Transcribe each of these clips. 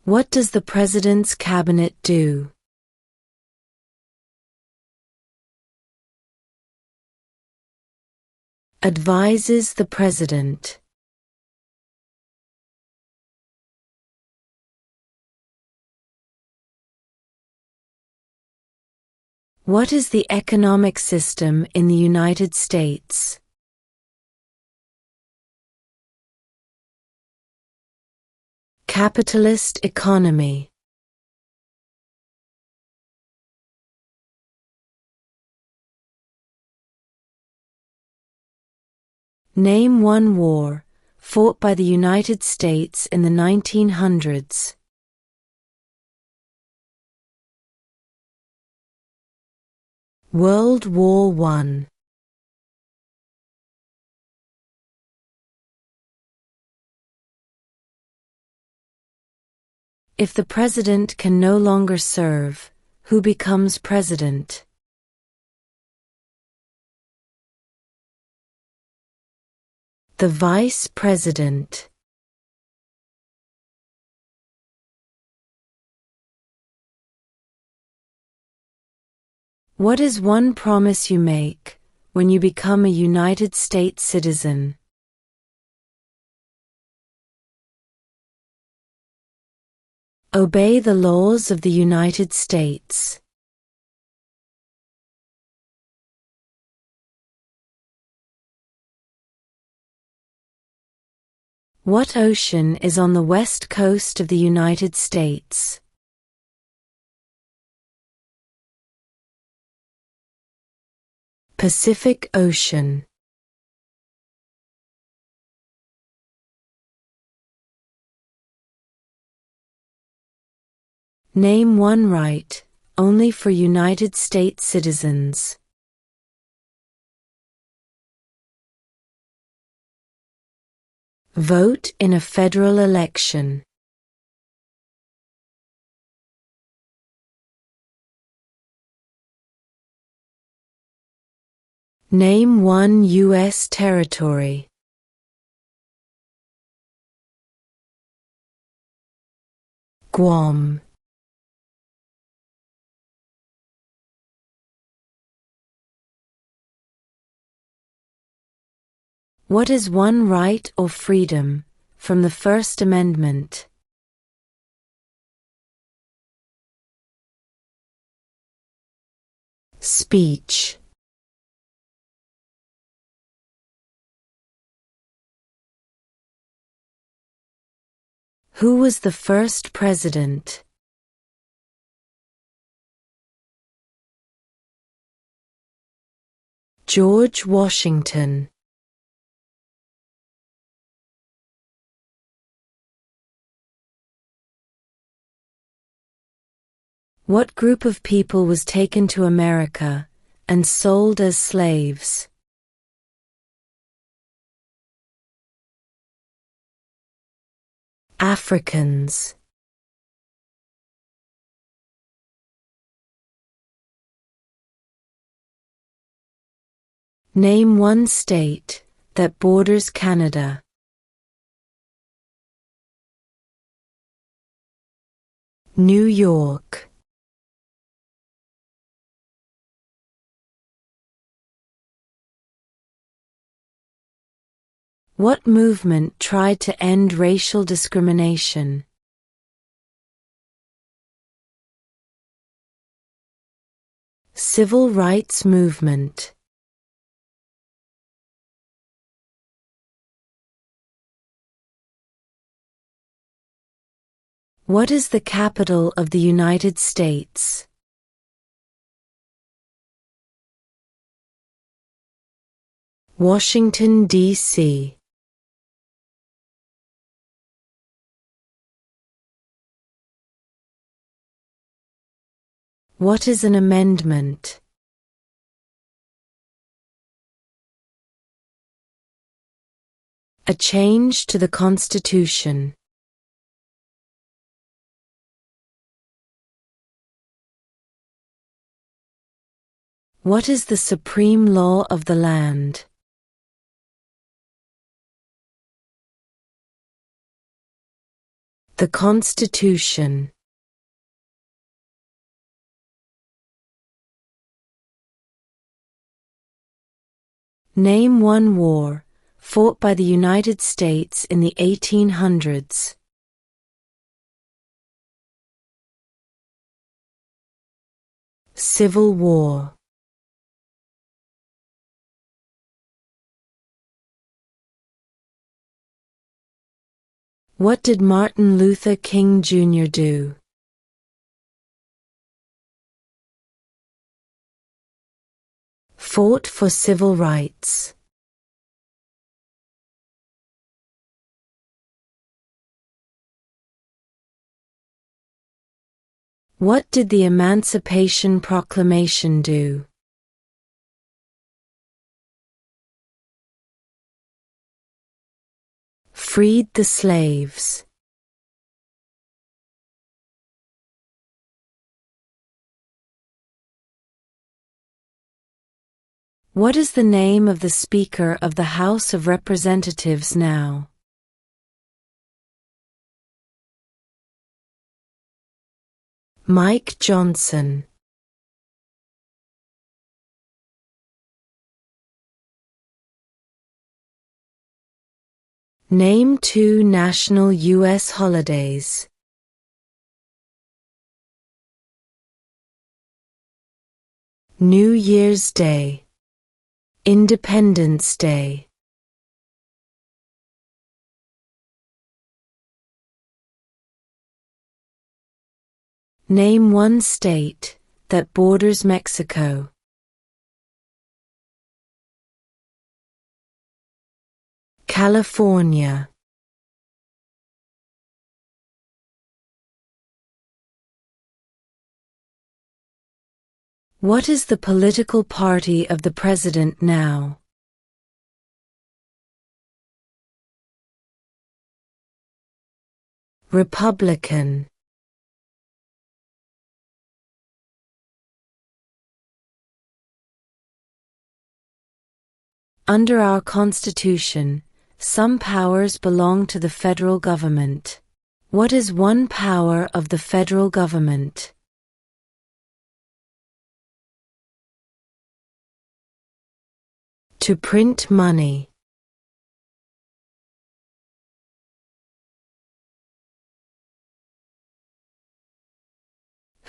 What does the President's Cabinet do? Advises the President. What is the economic system in the United States? Capitalist economy. Name one war fought by the United States in the 1900s. World War I. If the President can no longer serve, who becomes President? The Vice President. What is one promise you make when you become a United States citizen? Obey the laws of the United States. What ocean is on the west coast of the United States? Pacific Ocean. Name one right only for United States citizens. Vote in a federal election. Name one U.S. territory. Guam. What is one right or freedom from the First Amendment? Speech. Who was the first president? George Washington. What group of people was taken to America and sold as slaves? Africans. Name one state that borders Canada. New York. What movement tried to end racial discrimination? Civil rights movement. What is the capital of the United States? Washington, D.C. What is an amendment? A change to the Constitution. What is the supreme law of the land? The Constitution. Name one war fought by the United States in the 1800s. Civil War. What did Martin Luther King Jr. do? Fought for civil rights. What did the Emancipation Proclamation do? Freed the slaves. What is the name of the Speaker of the House of Representatives now? Mike Johnson. Name two national U.S. holidays. New Year's Day. Independence Day. Name one state that borders Mexico. California. What is the political party of the president now? Republican. Under our Constitution, some powers belong to the federal government. What is one power of the federal government? To print money.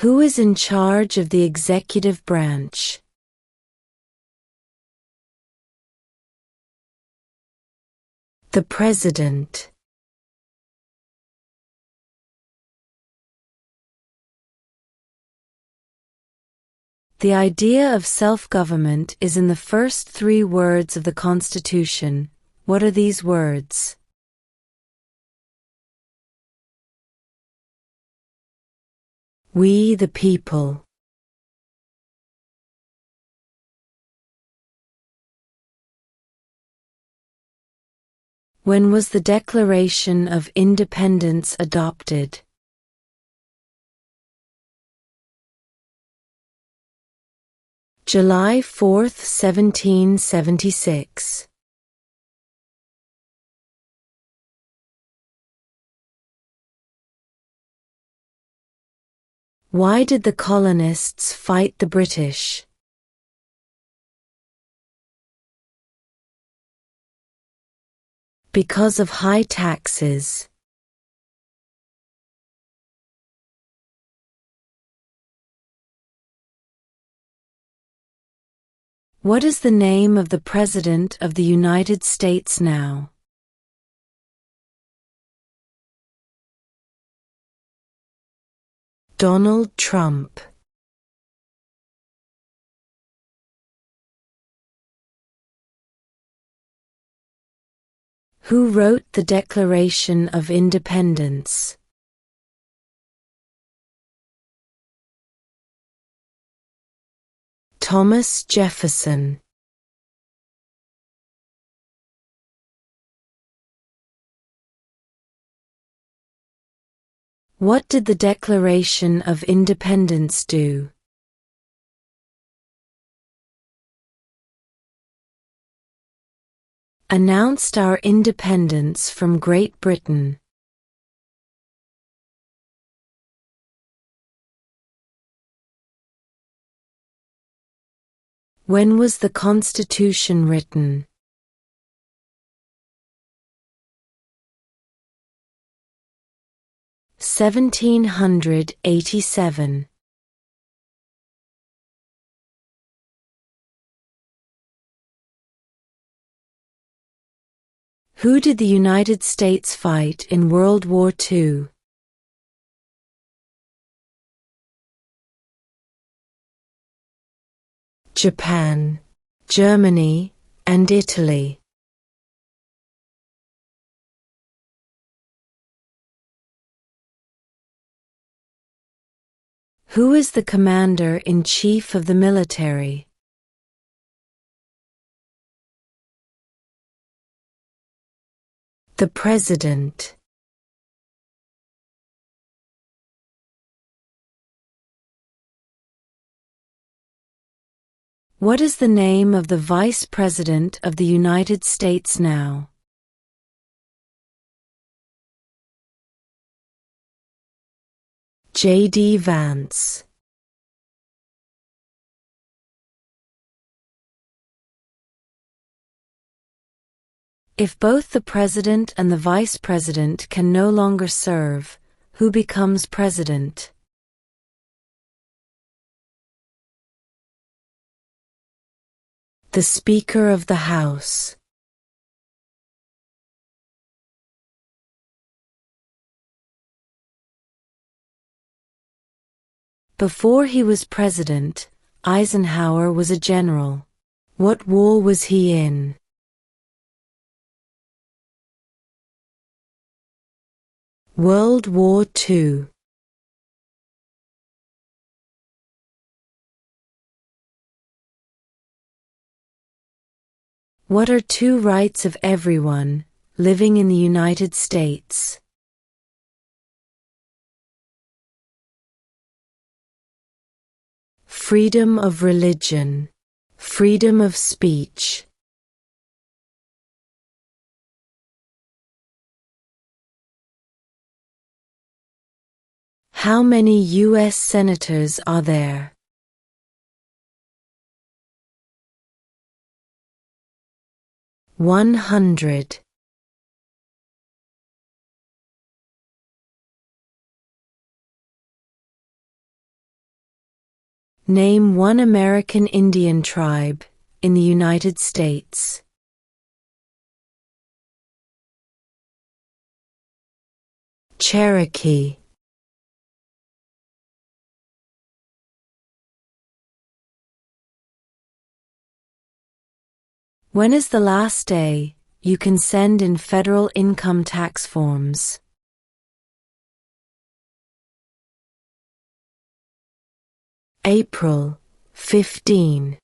Who is in charge of the executive branch? The President. The idea of self-government is in the first three words of the Constitution. What are these words? We the people. When was the Declaration of Independence adopted? July 4, 1776. Why did the colonists fight the British? Because of high taxes. What is the name of the President of the United States now? Donald Trump. Who wrote the Declaration of Independence? Thomas Jefferson. What did the Declaration of Independence do? Announced our independence from Great Britain. When was the Constitution written? 1787. Who did the United States fight in World War II? Japan, Germany, and Italy. Who is the Commander-in-Chief of the military? The President. What is the name of the Vice President of the United States now? J.D. Vance. If both the President and the Vice President can no longer serve, who becomes President? The Speaker of the House. Before he was president, Eisenhower was a general. What war was he in? World War II. What are two rights of everyone living in the United States? Freedom of religion, freedom of speech. How many U.S. senators are there? 100. Name one American Indian tribe in the United States. Cherokee. When is the last day you can send in federal income tax forms? April 15.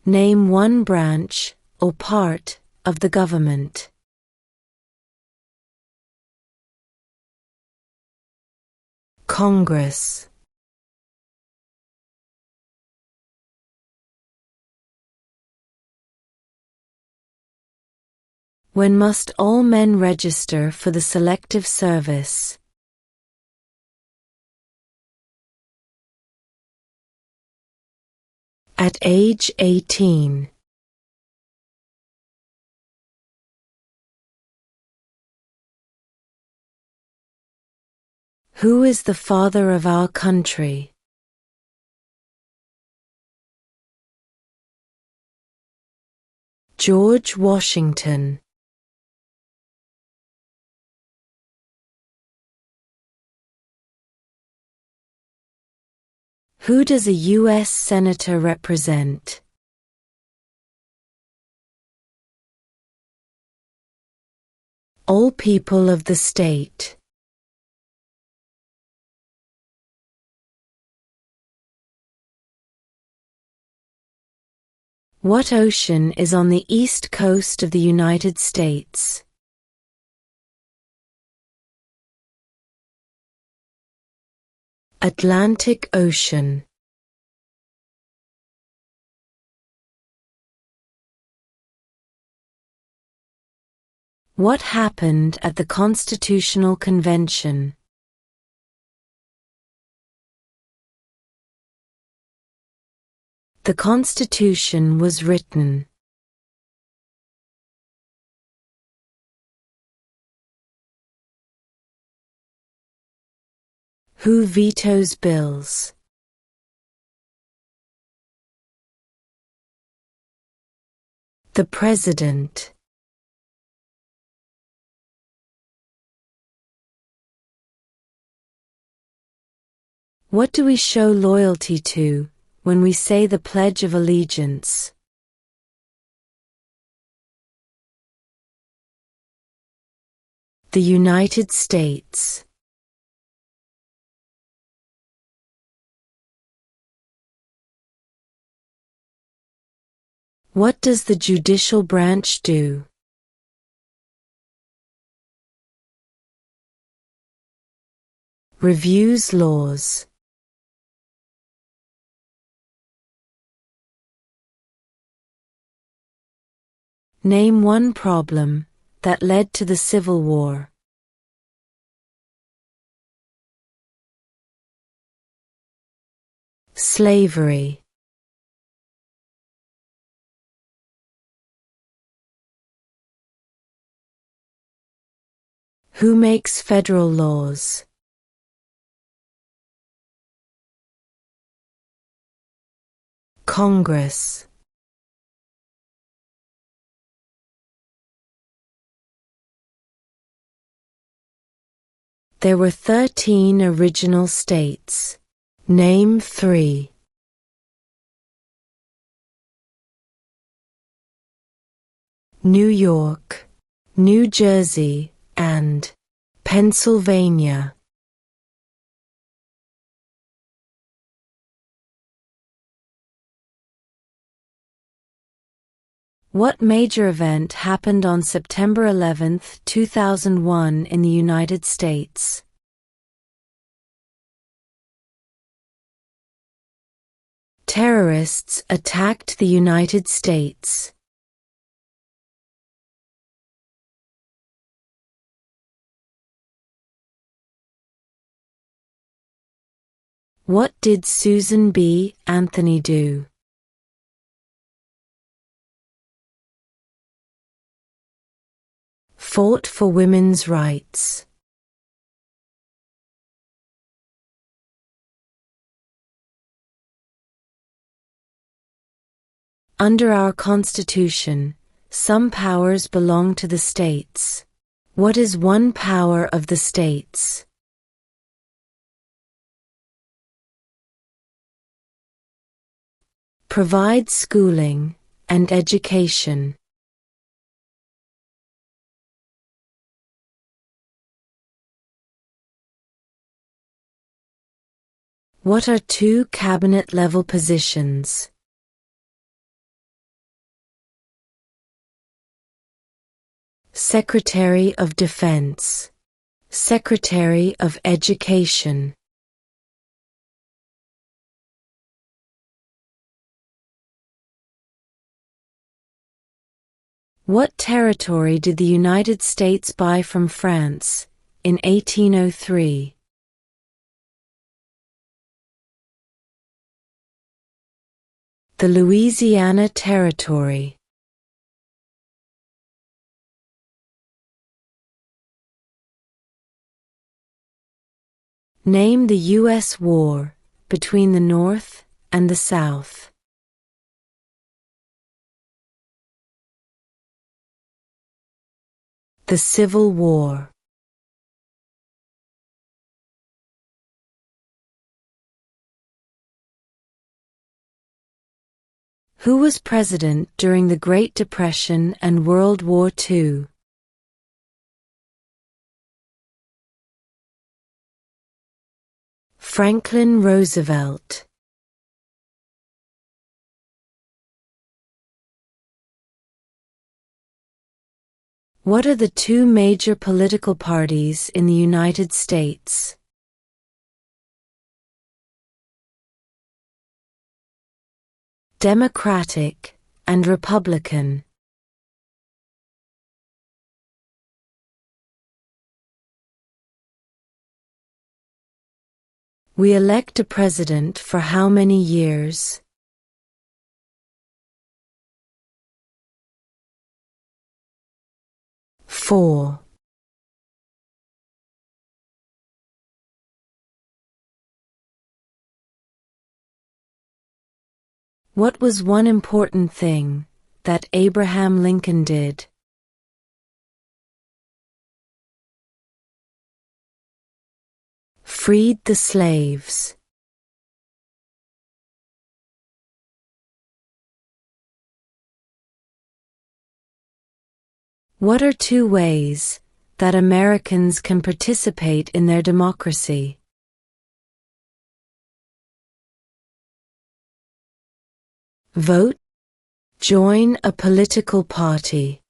Name one branch or part of the government. Congress. When must all men register for the Selective Service? At age 18. Who is the father of our country? George Washington. Who does a U.S. Senator represent? All people of the state. What ocean is on the east coast of the United States? Atlantic Ocean. What happened at the Constitutional Convention? The Constitution was written. Who vetoes bills? The President. What do we show loyalty to when we say the Pledge of Allegiance? The United States. What does the judicial branch do? Reviews laws. Name one problem that led to the Civil War. Slavery. Who makes federal laws? Congress. There were 13 original states. Name 3. New York, New Jersey, and Pennsylvania. What major event happened on September 11, 2001 in the United States? Terrorists attacked the United States. What did Susan B. Anthony do? Fought for women's rights. Under our Constitution, some powers belong to the states. What is one power of the states? Provide schooling and education. What are 2 cabinet-level positions? Secretary of Defense, Secretary of Education. What territory did the United States buy from France in 1803? The Louisiana Territory. Name the U.S. war between the North and the South. The Civil War. Who was president during the Great Depression and World War II? Franklin Roosevelt. What are the 2 major political parties in the United States? Democratic and Republican. We elect a president for how many years? 4. What was one important thing that Abraham Lincoln did? Freed the slaves. What are 2 ways that Americans can participate in their democracy? Vote. Join a political party.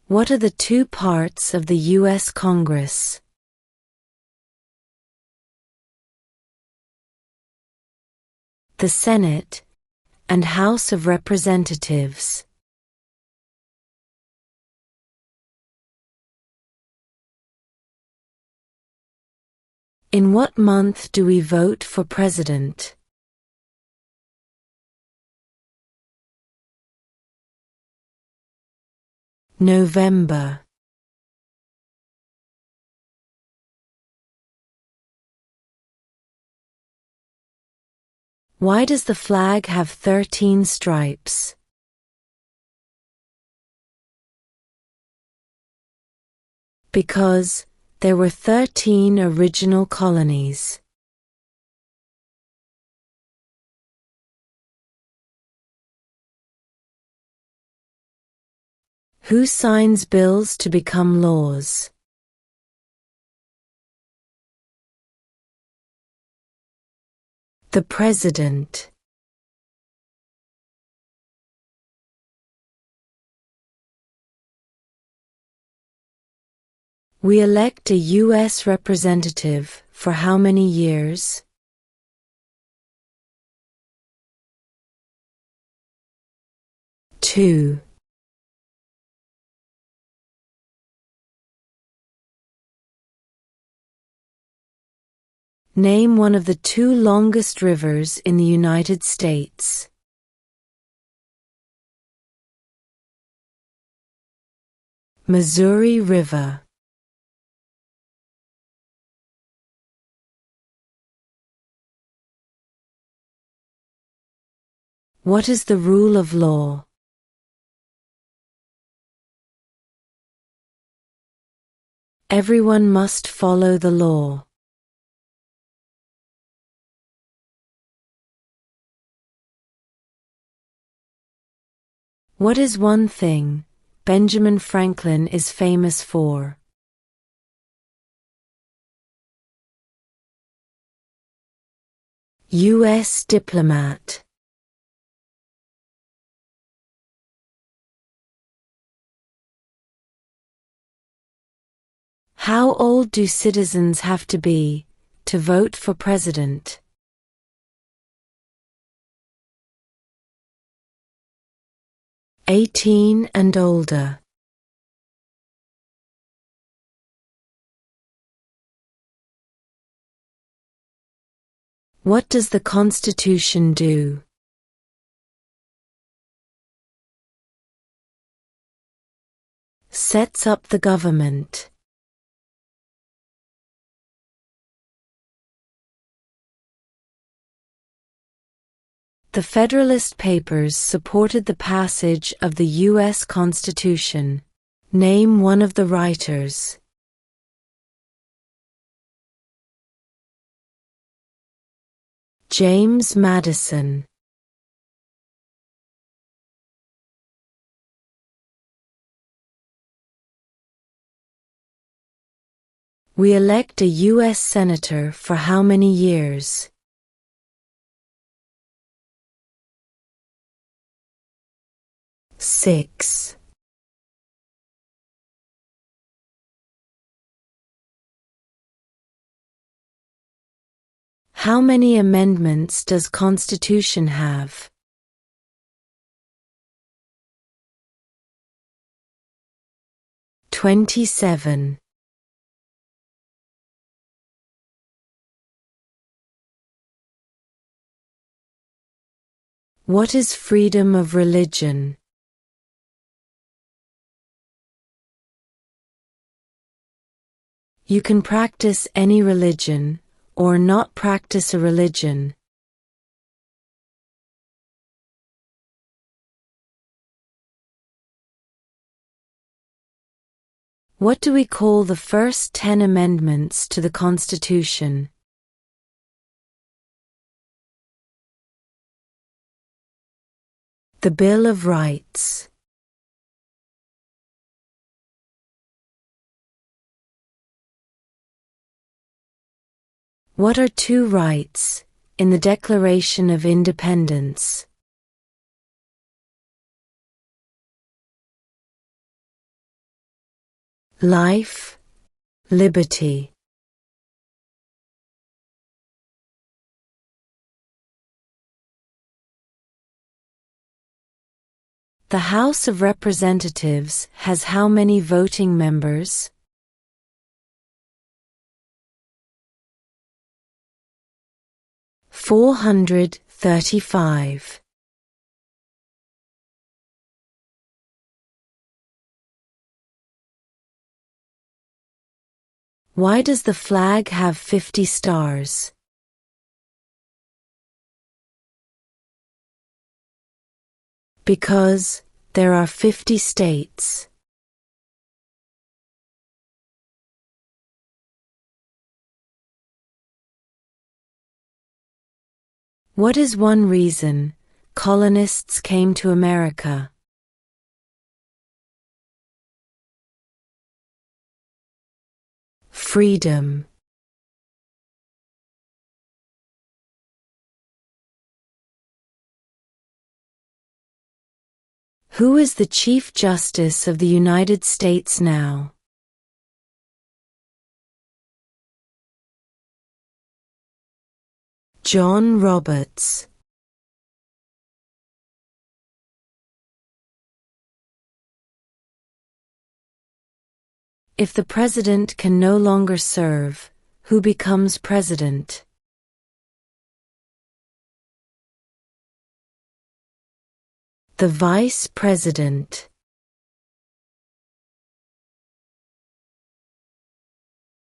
What are the 2 parts of the U.S. Congress? The Senate and House of Representatives. In what month do we vote for president? November. Why does the flag have 13 stripes? Because there were 13 original colonies. Who signs bills to become laws? The President. We elect a U.S. representative for how many years? Two. Name one of the 2 longest rivers in the United States. Missouri River. What is the rule of law? Everyone must follow the law. What is one thing Benjamin Franklin is famous for? U.S. diplomat. How old do citizens have to be to vote for president? 18 and older. What does the Constitution do? Sets up the government. The Federalist Papers supported the passage of the U.S. Constitution. Name one of the writers. James Madison. We elect a U.S. Senator for how many years? 6. How many amendments does Constitution have? 27. What is freedom of religion? You can practice any religion, or not practice a religion. What do we call the first 10 amendments to the Constitution? The Bill of Rights. What are two rights in the Declaration of Independence? Life, liberty. The House of Representatives has how many voting members? $435. Why does the flag have 50 stars? Because there are 50 states. What is one reason colonists came to America? Freedom. Who is the Chief Justice of the United States now? John Roberts. If the president can no longer serve, who becomes president? The vice president.